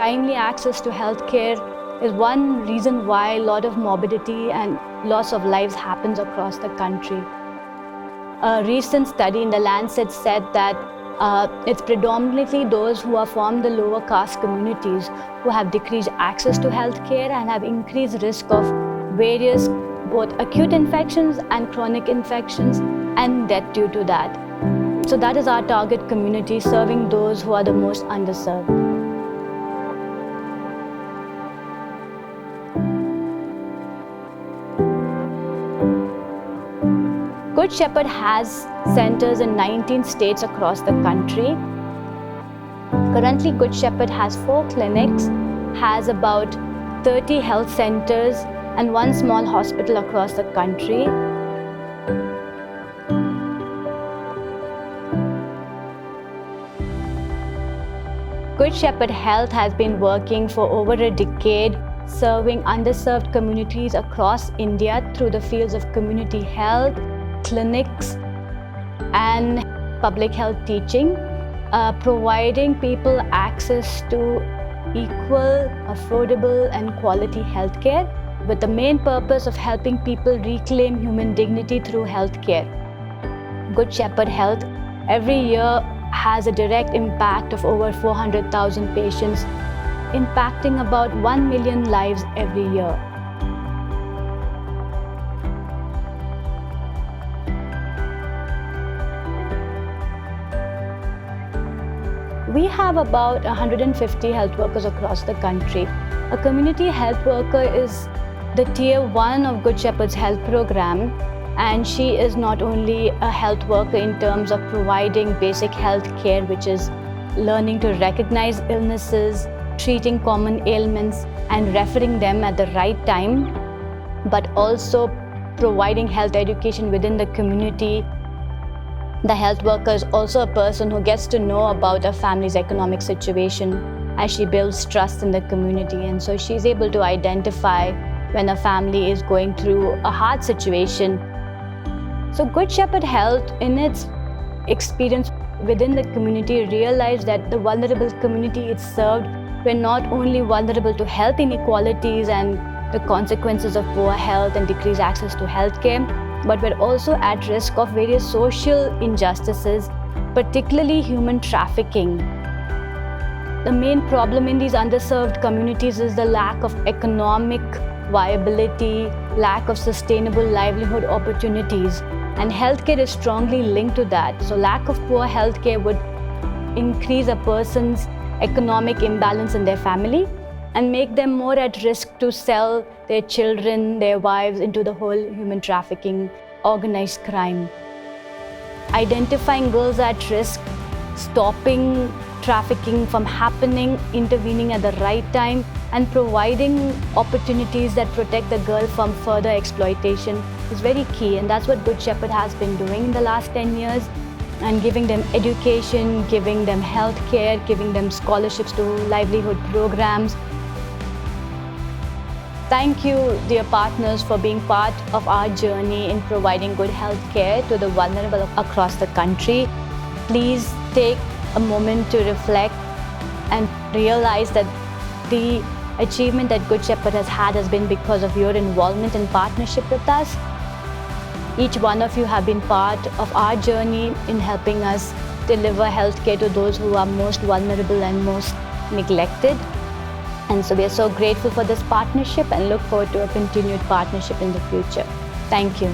Timely access to healthcare is one reason why a lot of morbidity and loss of lives happens across the country. A recent study in The Lancet said that it's predominantly those who are from the lower caste communities who have decreased access to healthcare and have increased risk of various both acute infections and chronic infections and death due to that. So that is our target community, serving those who are the most underserved. Good Shepherd has centers in 19 states across the country. Currently, Good Shepherd has 4 clinics, has about 30 health centers, and 1 small hospital across the country. Good Shepherd Health has been working for over a decade, serving underserved communities across India through the fields of community health, clinics, and public health teaching, providing people access to equal, affordable, and quality healthcare, with the main purpose of helping people reclaim human dignity through healthcare. Good Shepherd Health every year has a direct impact of over 400,000 patients, impacting about 1 million lives every year. We have about 150 health workers across the country. A community health worker is the tier 1 of Good Shepherd's health program, and she is not only a health worker in terms of providing basic health care, which is learning to recognize illnesses, treating common ailments, and referring them at the right time, but also providing health education within the community. The health worker is also a person who gets to know about a family's economic situation as she builds trust in the community, and so she's able to identify when a family is going through a hard situation. So Good Shepherd Health, in its experience within the community, realized that the vulnerable community it served were not only vulnerable to health inequalities and the consequences of poor health and decreased access to healthcare, but were also at risk of various social injustices, particularly human trafficking. The main problem in these underserved communities is the lack of economic viability, lack of sustainable livelihood opportunities, and healthcare is strongly linked to that. So lack of poor healthcare would increase a person's economic imbalance in their family and make them more at risk to sell their children, their wives into the whole human trafficking, organized crime. Identifying girls at risk, stopping trafficking from happening, intervening at the right time, and providing opportunities that protect the girl from further exploitation is very key, and that's what Good Shepherd has been doing in the last 10 years, and giving them education, giving them health care, giving them scholarships to livelihood programs. Thank you, dear partners, for being part of our journey in providing good health care to the vulnerable across the country. Please take a moment to reflect and realize that the achievement that Good Shepherd has been because of your involvement and partnership with us. Each one of you have been part of our journey in helping us deliver healthcare to those who are most vulnerable and most neglected. And so we are so grateful for this partnership and look forward to a continued partnership in the future. Thank you.